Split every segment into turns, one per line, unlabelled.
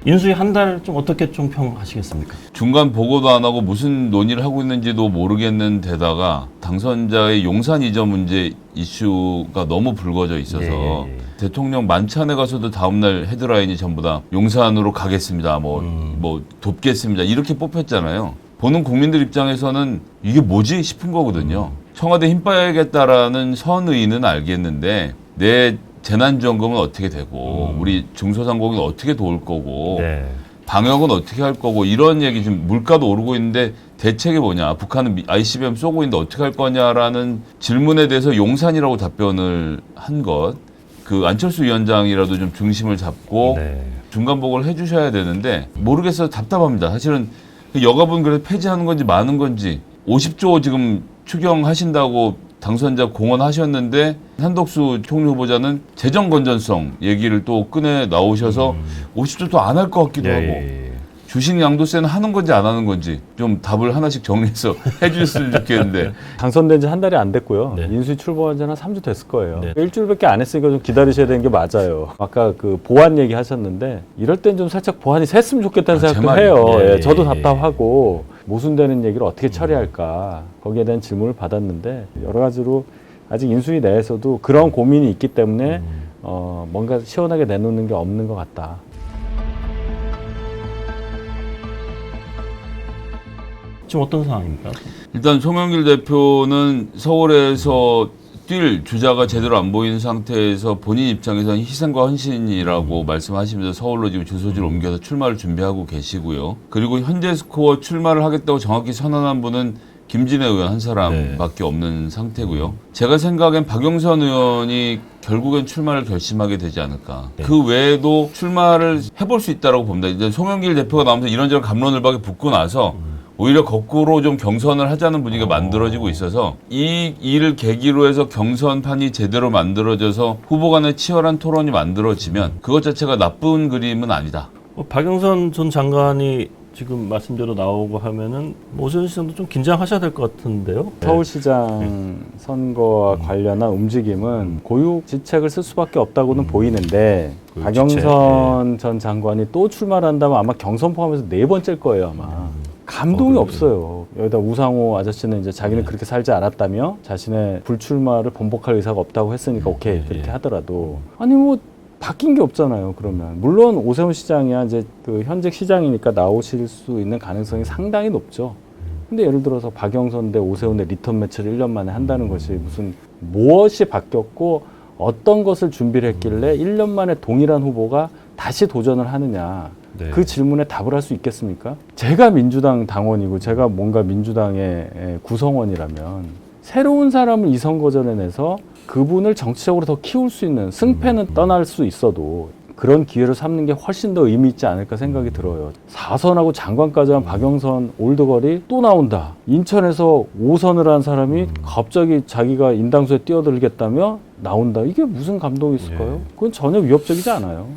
인수위 한 달 좀 어떻게 좀 평하시겠습니까?
중간 보고도 안 하고 무슨 논의를 하고 있는지도 모르겠는 데다가 당선자의 용산 이전 문제 이슈가 너무 불거져 있어서 대통령 만찬에 가서도 다음날 헤드라인이 전부 다 용산으로 가겠습니다. 뭐 돕겠습니다. 이렇게 뽑혔잖아요. 보는 국민들 입장에서는 이게 뭐지 싶은 거거든요. 청와대 힘 빼야겠다라는 선의는 알겠는데 내 재난지원금은 어떻게 되고 우리 중소상공인 어떻게 도울 거고 방역은 어떻게 할 거고 이런 얘기 지금 물가도 오르고 있는데 대책이 뭐냐 북한은 ICBM 쏘고 있는데 어떻게 할 거냐라는 질문에 대해서 용산이라고 답변을 한 것 그 안철수 위원장이라도 좀 중심을 잡고 중간 보고를 해주셔야 되는데 모르겠어서 답답합니다. 사실은 그 여가분 그래서 폐지하는 건지 마는 건지 50조 지금 추경하신다고 당선자 공언하셨는데 한덕수 총리 후보자는 재정 건전성 얘기를 또 꺼내 나오셔서 50조도 안 할 것 같기도 하고 주식 양도세는 하는 건지 안 하는 건지 좀 답을 하나씩 정리해서 해주셨으면 좋겠는데
당선된 지 한 달이 안 됐고요. 인수위 출범한 지는 한 3주 됐을 거예요. 일주일밖에 안 했으니까 좀 기다리셔야 되는 게 맞아요. 아까 그 보안 얘기 하셨는데 이럴 땐 좀 살짝 보안이 셌으면 좋겠다는 생각도 해요. 저도 답답하고 모순되는 얘기를 어떻게 처리할까 거기에 대한 질문을 받았는데 여러 가지로 아직 인수위 내에서도 그런 고민이 있기 때문에 뭔가 시원하게 내놓는 게 없는 것 같다.
지금 어떤 상황입니까?
일단 송영길 대표는 서울에서 뛸 주자가 제대로 안 보이는 상태에서 본인 입장에서는 희생과 헌신이라고 말씀하시면서 서울로 지금 주소지를 옮겨서 출마를 준비하고 계시고요. 그리고 현재 스코어 출마를 하겠다고 정확히 선언한 분은 김진애 의원 한 사람밖에 없는 상태고요. 제가 생각엔 박영선 의원이 결국엔 출마를 결심하게 되지 않을까. 그 외에도 출마를 해볼 수 있다고 봅니다. 이제 송영길 대표가 나오면서 이런저런 갑론을박에 붙고 나서 오히려 거꾸로 좀 경선을 하자는 분위기가 만들어지고 있어서 이 일을 계기로 해서 경선판이 제대로 만들어져서 후보 간의 치열한 토론이 만들어지면 그것 자체가 나쁜 그림은 아니다.
박영선 전 장관이 지금 말씀대로 나오고 하면은 오세훈 시장도 좀 긴장하셔야 될 것 같은데요.
서울시장 선거와 관련한 움직임은 고육지책을 쓸 수밖에 없다고는 보이는데 박영선 전 장관이 또 출마를 한다면 아마 경선 포함해서 4번째일 거예요 아마. 감동이 없어요. 여기다 우상호 아저씨는 이제 자기는 그렇게 살지 않았다며 자신의 불출마를 번복할 의사가 없다고 했으니까 오케이 그렇게 하더라도 아니 뭐 바뀐 게 없잖아요. 그러면 물론 오세훈 시장이야 이제 그 현직 시장이니까 나오실 수 있는 가능성이 상당히 높죠. 근데 예를 들어서 박영선 대 오세훈의 리턴 매치를 1년 만에 한다는 것이 무슨 무엇이 바뀌었고 어떤 것을 준비를 했길래 1년 만에 동일한 후보가 다시 도전을 하느냐. 그 질문에 답을 할 수 있겠습니까? 제가 민주당 당원이고 제가 뭔가 민주당의 구성원이라면 새로운 사람을 이 선거전에 내서 그분을 정치적으로 더 키울 수 있는 승패는 떠날 수 있어도 그런 기회를 삼는 게 훨씬 더 의미 있지 않을까 생각이 들어요. 4선하고 장관까지 한 박영선 올드걸이 또 나온다. 인천에서 5선을 한 사람이 갑자기 자기가 인당수에 뛰어들겠다며 나온다. 이게 무슨 감동이 있을까요? 그건 전혀 위협적이지 않아요.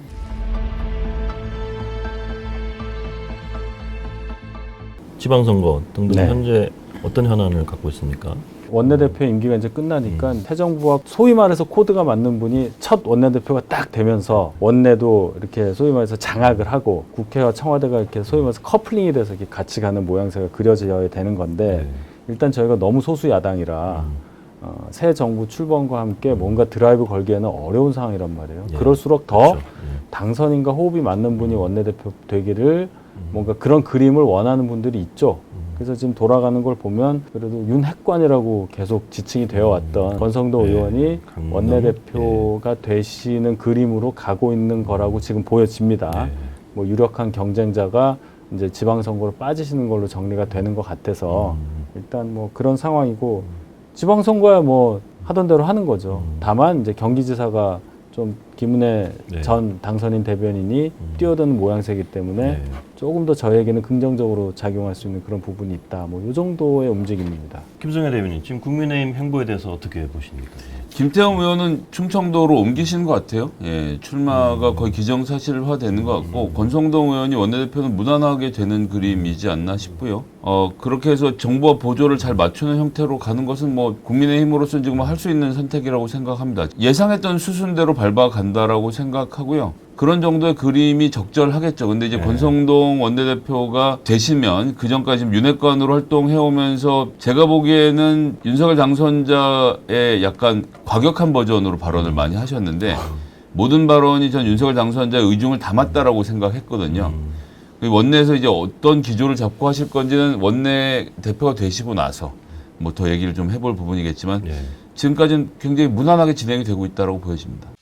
지방선거 등등 현재 어떤 현안을 갖고 있습니까?
원내대표 임기가 이제 끝나니까 새 정부와 소위 말해서 코드가 맞는 분이 첫 원내대표가 딱 되면서 원내도 이렇게 소위 말해서 장악을 하고 국회와 청와대가 이렇게 소위 말해서 커플링이 돼서 이렇게 같이 가는 모양새가 그려져야 되는 건데 일단 저희가 너무 소수 야당이라 새 정부 출범과 함께 뭔가 드라이브 걸기에는 어려운 상황이란 말이에요. 그럴수록 더 당선인과 호흡이 맞는 분이 원내대표 되기를 뭔가 그런 그림을 원하는 분들이 있죠. 그래서 지금 돌아가는 걸 보면 그래도 윤핵관이라고 계속 지칭이 되어 왔던 권성동 의원이 원내대표가 되시는 그림으로 가고 있는 거라고 지금 보여집니다. 뭐 유력한 경쟁자가 이제 지방선거로 빠지시는 걸로 정리가 되는 것 같아서 일단 뭐 그런 상황이고 지방선거야 뭐 하던 대로 하는 거죠. 다만 이제 경기지사가 좀 김은혜 전 당선인 대변인이 뛰어드는 모양새이기 때문에 조금 더 저에게는 긍정적으로 작용할 수 있는 그런 부분이 있다. 뭐 이 정도의 움직임입니다.
김성애 대변인, 지금 국민의힘 행보에 대해서 어떻게 보십니까?
김태형 의원은 충청도로 옮기시는 것 같아요. 예, 출마가 거의 기정사실화되는 것 같고 권성동 의원이 원내대표는 무난하게 되는 그림이지 않나 싶고요. 그렇게 해서 정부와 보조를 잘 맞추는 형태로 가는 것은 뭐 국민의힘으로서는 지금 할 수 있는 선택이라고 생각합니다. 예상했던 수순대로 밟아가는 간다라고 생각하고요. 그런 정도의 그림이 적절하겠죠. 근데 이제 권성동 원내대표가 되시면 그 전까지 윤핵관으로 활동해오면서 제가 보기에는 윤석열 당선자의 약간 과격한 버전으로 발언을 많이 하셨는데 모든 발언이 전 윤석열 당선자의 의중을 담았다라고 생각했거든요. 원내에서 이제 어떤 기조를 잡고 하실 건지는 원내 대표가 되시고 나서 뭐 더 얘기를 좀 해볼 부분이겠지만 지금까지는 굉장히 무난하게 진행이 되고 있다고 보여집니다.